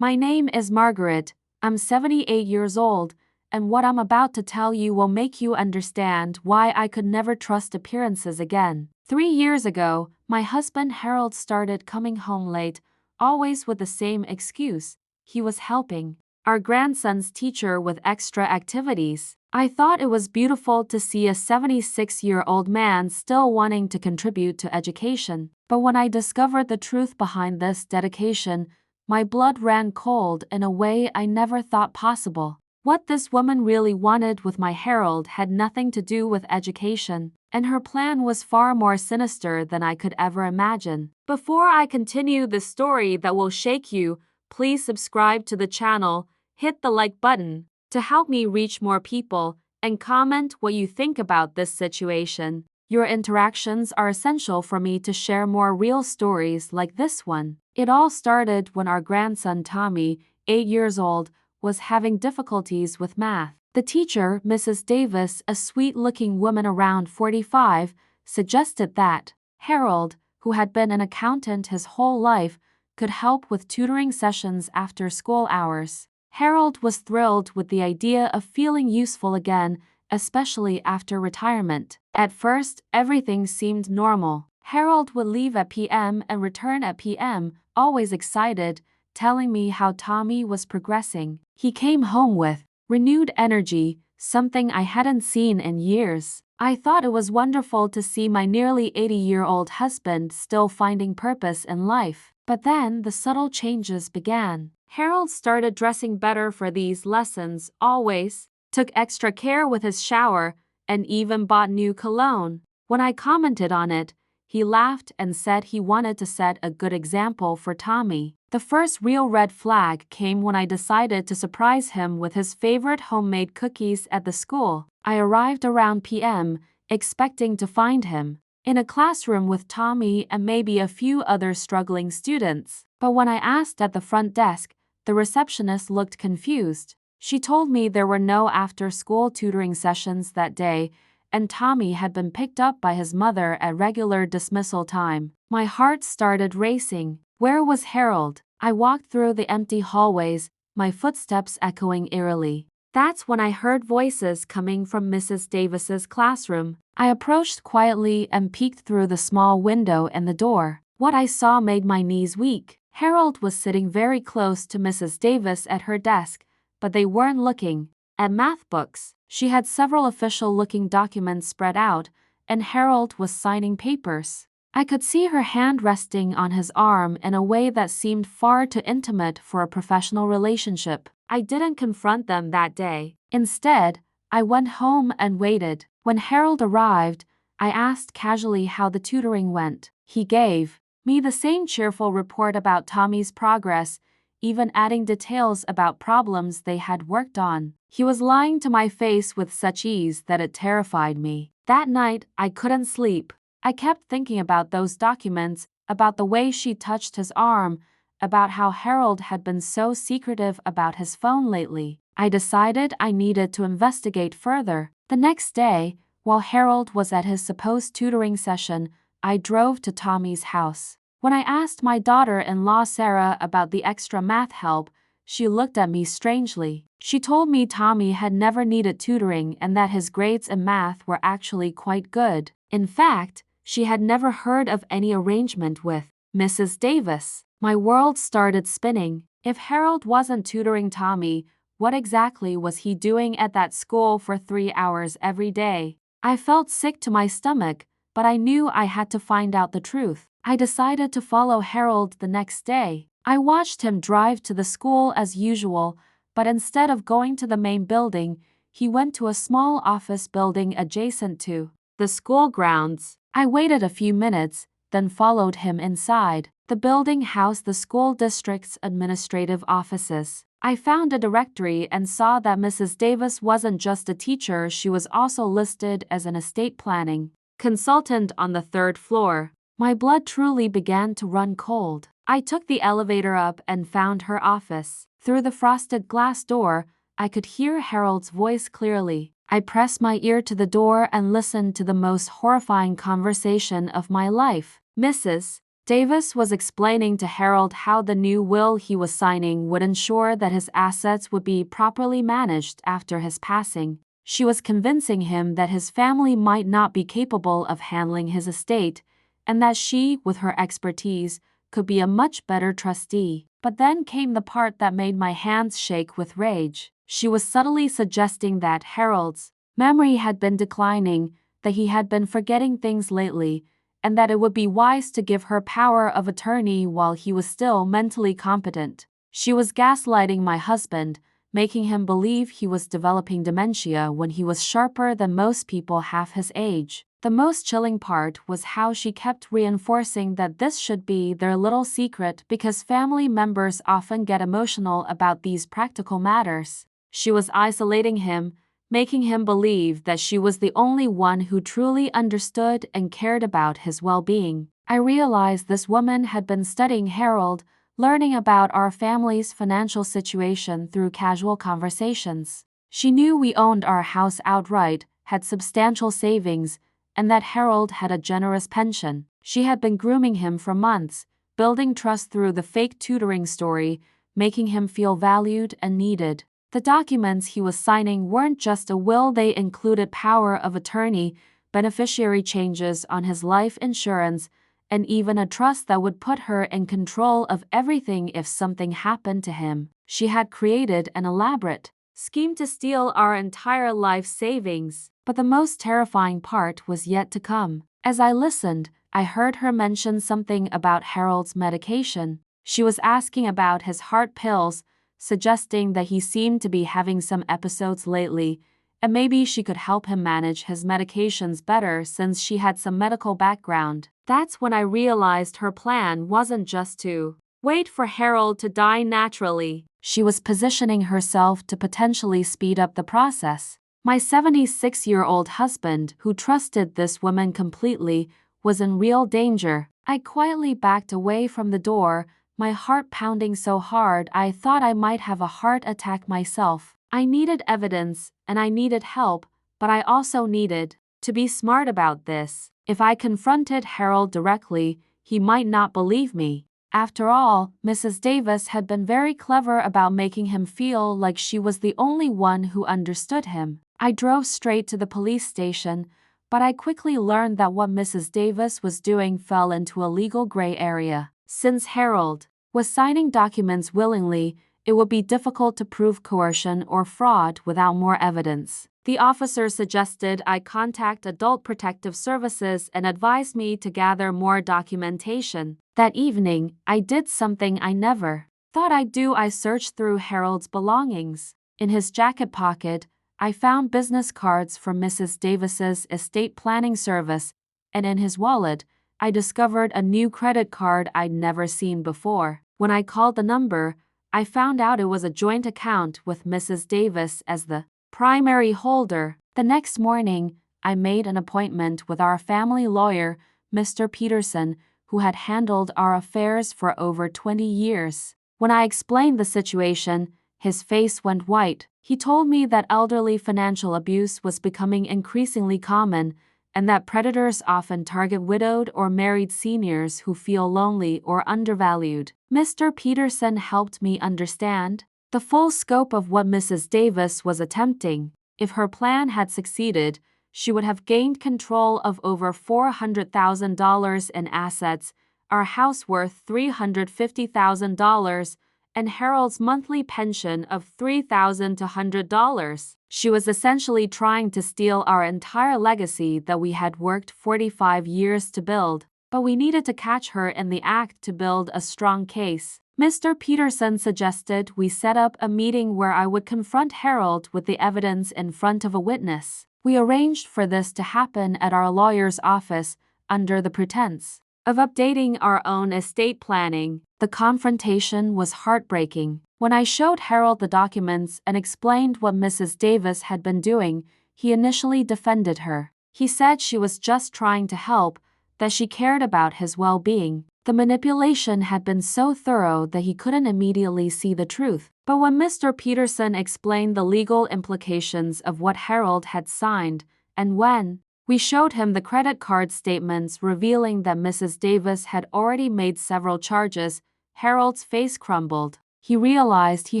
My name is Margaret. I'm 78 years old, and what I'm about to tell you will make you understand why I could never trust appearances again. 3 years ago, my husband Harold started coming home late, always with the same excuse. He was helping our grandson's teacher with extra activities. I thought it was beautiful to see a 76-year-old man still wanting to contribute to education. But when I discovered the truth behind this dedication, my blood ran cold in a way I never thought possible. What this woman really wanted with my Harold had nothing to do with education, and her plan was far more sinister than I could ever imagine. Before I continue this story that will shake you, please subscribe to the channel, hit the like button to help me reach more people, and comment what you think about this situation. Your interactions are essential for me to share more real stories like this one. It all started when our grandson Tommy, 8 years old, was having difficulties with math. The teacher, Mrs. Davis, a sweet-looking woman around 45, suggested that Harold, who had been an accountant his whole life, could help with tutoring sessions after school hours. Harold was thrilled with the idea of feeling useful again, especially after retirement. At first, everything seemed normal. Harold would leave at p.m. and return at p.m., always excited, telling me how Tommy was progressing. He came home with renewed energy, something I hadn't seen in years. I thought it was wonderful to see my nearly 80-year-old husband still finding purpose in life. But then the subtle changes began. Harold started dressing better for these lessons, always took extra care with his shower, and even bought new cologne. When I commented on it, he laughed and said he wanted to set a good example for Tommy. The first real red flag came when I decided to surprise him with his favorite homemade cookies at the school. I arrived around p.m., expecting to find him in a classroom with Tommy and maybe a few other struggling students. But when I asked at the front desk, the receptionist looked confused. She told me there were no after-school tutoring sessions that day, and Tommy had been picked up by his mother at regular dismissal time. My heart started racing. Where was Harold? I walked through the empty hallways, my footsteps echoing eerily. That's when I heard voices coming from Mrs. Davis's classroom. I approached quietly and peeked through the small window in the door. What I saw made my knees weak. Harold was sitting very close to Mrs. Davis at her desk, but they weren't looking at math books. She had several official-looking documents spread out, and Harold was signing papers. I could see her hand resting on his arm in a way that seemed far too intimate for a professional relationship. I didn't confront them that day. Instead, I went home and waited. When Harold arrived, I asked casually how the tutoring went. He gave me the same cheerful report about Tommy's progress, even adding details about problems they had worked on. He was lying to my face with such ease that it terrified me. That night, I couldn't sleep. I kept thinking about those documents, about the way she touched his arm, about how Harold had been so secretive about his phone lately. I decided I needed to investigate further. The next day, while Harold was at his supposed tutoring session, I drove to Tommy's house. When I asked my daughter-in-law Sarah about the extra math help, she looked at me strangely. She told me Tommy had never needed tutoring and that his grades in math were actually quite good. In fact, she had never heard of any arrangement with Mrs. Davis. My world started spinning. If Harold wasn't tutoring Tommy, what exactly was he doing at that school for 3 hours every day? I felt sick to my stomach, but I knew I had to find out the truth. I decided to follow Harold the next day. I watched him drive to the school as usual, but instead of going to the main building, he went to a small office building adjacent to the school grounds. I waited a few minutes, then followed him inside. The building housed the school district's administrative offices. I found a directory and saw that Mrs. Davis wasn't just a teacher, she was also listed as an estate planning consultant on the 3rd floor. My blood truly began to run cold. I took the elevator up and found her office. Through the frosted glass door, I could hear Harold's voice clearly. I pressed my ear to the door and listened to the most horrifying conversation of my life. Mrs. Davis was explaining to Harold how the new will he was signing would ensure that his assets would be properly managed after his passing. She was convincing him that his family might not be capable of handling his estate, and that she, with her expertise, could be a much better trustee. But then came the part that made my hands shake with rage. She was subtly suggesting that Harold's memory had been declining, that he had been forgetting things lately, and that it would be wise to give her power of attorney while he was still mentally competent. She was gaslighting my husband, making him believe he was developing dementia when he was sharper than most people half his age. The most chilling part was how she kept reinforcing that this should be their little secret because family members often get emotional about these practical matters. She was isolating him, making him believe that she was the only one who truly understood and cared about his well-being. I realized this woman had been studying Harold, learning about our family's financial situation through casual conversations. She knew we owned our house outright, had substantial savings, and that Harold had a generous pension. She had been grooming him for months, building trust through the fake tutoring story, making him feel valued and needed. The documents he was signing weren't just a will, they included power of attorney, beneficiary changes on his life insurance, and even a trust that would put her in control of everything if something happened to him. She had created an elaborate scheme to steal our entire life savings. But the most terrifying part was yet to come. As I listened, I heard her mention something about Harold's medication. She was asking about his heart pills, suggesting that he seemed to be having some episodes lately, and maybe she could help him manage his medications better since she had some medical background. That's when I realized her plan wasn't just to wait for Harold to die naturally. She was positioning herself to potentially speed up the process. My 76-year-old husband, who trusted this woman completely, was in real danger. I quietly backed away from the door, my heart pounding so hard I thought I might have a heart attack myself. I needed evidence, and I needed help, but I also needed to be smart about this. If I confronted Harold directly, he might not believe me. After all, Mrs. Davis had been very clever about making him feel like she was the only one who understood him. I drove straight to the police station, but I quickly learned that what Mrs. Davis was doing fell into a legal gray area. Since Harold was signing documents willingly, it would be difficult to prove coercion or fraud without more evidence. The officer suggested I contact Adult Protective Services and advised me to gather more documentation. That evening, I did something I never thought I'd do. I searched through Harold's belongings. In his jacket pocket, I found business cards from Mrs. Davis's estate planning service, and in his wallet, I discovered a new credit card I'd never seen before. When I called the number, I found out it was a joint account with Mrs. Davis as the primary holder. The next morning, I made an appointment with our family lawyer, Mr. Peterson, who had handled our affairs for over 20 years. When I explained the situation, his face went white. He told me that elderly financial abuse was becoming increasingly common, and that predators often target widowed or married seniors who feel lonely or undervalued. Mr. Peterson helped me understand the full scope of what Mrs. Davis was attempting. If her plan had succeeded, she would have gained control of over $400,000 in assets, our house worth $350,000, and Harold's monthly pension of $3,200. She was essentially trying to steal our entire legacy that we had worked 45 years to build. But we needed to catch her in the act to build a strong case. Mr. Peterson suggested we set up a meeting where I would confront Harold with the evidence in front of a witness. We arranged for this to happen at our lawyer's office under the pretense of updating our own estate planning. The confrontation was heartbreaking. When I showed Harold the documents and explained what Mrs. Davis had been doing, he initially defended her. He said she was just trying to help, that she cared about his well-being. The manipulation had been so thorough that he couldn't immediately see the truth. But when Mr. Peterson explained the legal implications of what Harold had signed, and when We showed him the credit card statements revealing that Mrs. Davis had already made several charges. Harold's face crumbled. He realized he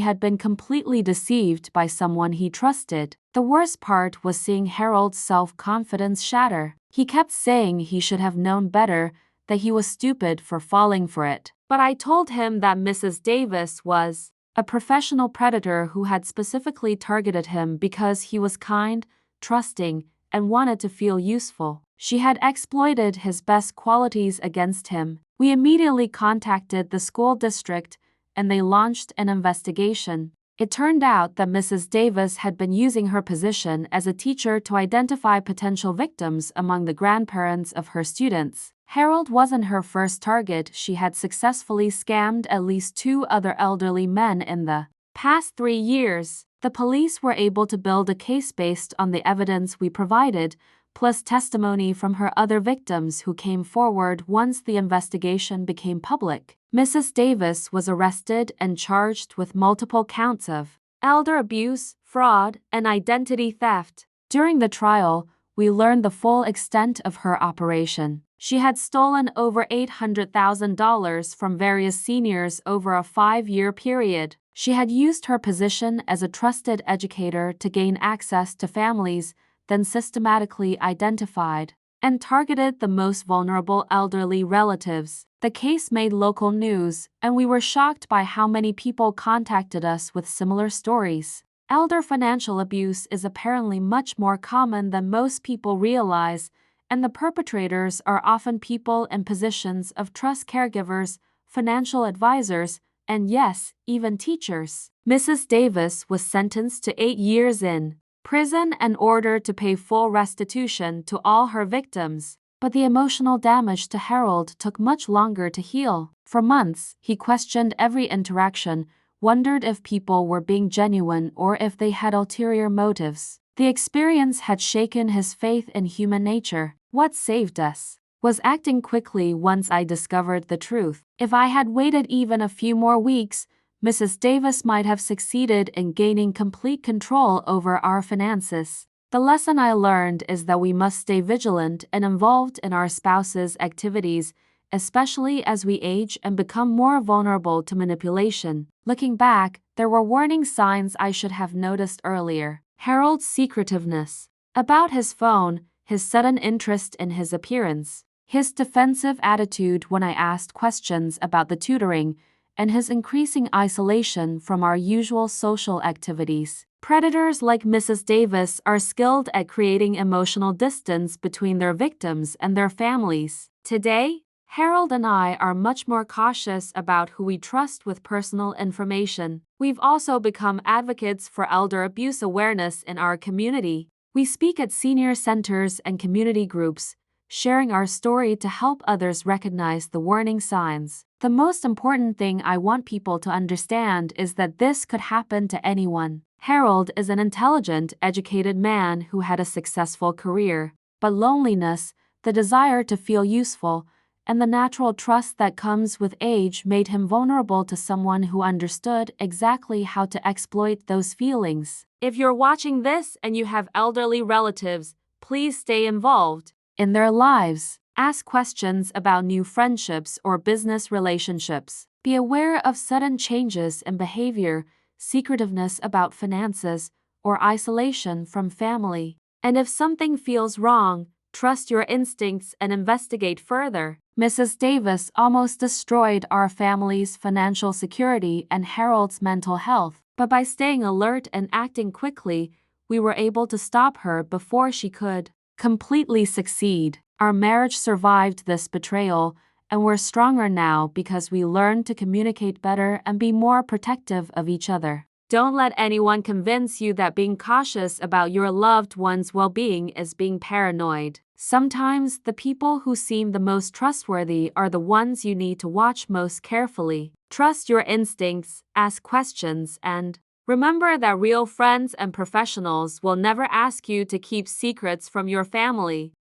had been completely deceived by someone he trusted. The worst part was seeing Harold's self-confidence shatter. He kept saying he should have known better, that he was stupid for falling for it. But I told him that Mrs. Davis was a professional predator who had specifically targeted him because he was kind, trusting, and wanted to feel useful. She had exploited his best qualities against him. We immediately contacted the school district, and they launched an investigation. It turned out that Mrs. Davis had been using her position as a teacher to identify potential victims among the grandparents of her students. Harold wasn't her first target. She had successfully scammed at least 2 other elderly men in the past 3 years. The police were able to build a case based on the evidence we provided, plus testimony from her other victims who came forward once the investigation became public. Mrs. Davis was arrested and charged with multiple counts of elder abuse, fraud, and identity theft. During the trial, we learned the full extent of her operation. She had stolen over $800,000 from various seniors over a 5-year period. She had used her position as a trusted educator to gain access to families, then systematically identified and targeted the most vulnerable elderly relatives. The case made local news, and we were shocked by how many people contacted us with similar stories. Elder financial abuse is apparently much more common than most people realize, and the perpetrators are often people in positions of trust: caregivers, financial advisors, and yes, even teachers. Mrs. Davis was sentenced to 8 years in prison and ordered to pay full restitution to all her victims. But the emotional damage to Harold took much longer to heal. For months, he questioned every interaction, wondered if people were being genuine or if they had ulterior motives. The experience had shaken his faith in human nature. What saved us was acting quickly once I discovered the truth. If I had waited even a few more weeks, Mrs. Davis might have succeeded in gaining complete control over our finances. The lesson I learned is that we must stay vigilant and involved in our spouse's activities, especially as we age and become more vulnerable to manipulation. Looking back, there were warning signs I should have noticed earlier. Harold's secretiveness about his phone, his sudden interest in his appearance, his defensive attitude when I asked questions about the tutoring, and his increasing isolation from our usual social activities. Predators like Mrs. Davis are skilled at creating emotional distance between their victims and their families. Today, Harold and I are much more cautious about who we trust with personal information. We've also become advocates for elder abuse awareness in our community. We speak at senior centers and community groups, sharing our story to help others recognize the warning signs. The most important thing I want people to understand is that this could happen to anyone. Harold is an intelligent, educated man who had a successful career, but loneliness, the desire to feel useful, and the natural trust that comes with age made him vulnerable to someone who understood exactly how to exploit those feelings. If you're watching this and you have elderly relatives, please stay involved in their lives. Ask questions about new friendships or business relationships. Be aware of sudden changes in behavior, secretiveness about finances, or isolation from family. And if something feels wrong, trust your instincts and investigate further. Mrs. Davis almost destroyed our family's financial security and Harold's mental health, but by staying alert and acting quickly, we were able to stop her before she could completely succeed. Our marriage survived this betrayal, and we're stronger now because we learned to communicate better and be more protective of each other. Don't let anyone convince you that being cautious about your loved one's well-being is being paranoid. Sometimes the people who seem the most trustworthy are the ones you need to watch most carefully. Trust your instincts, ask questions, and remember that real friends and professionals will never ask you to keep secrets from your family.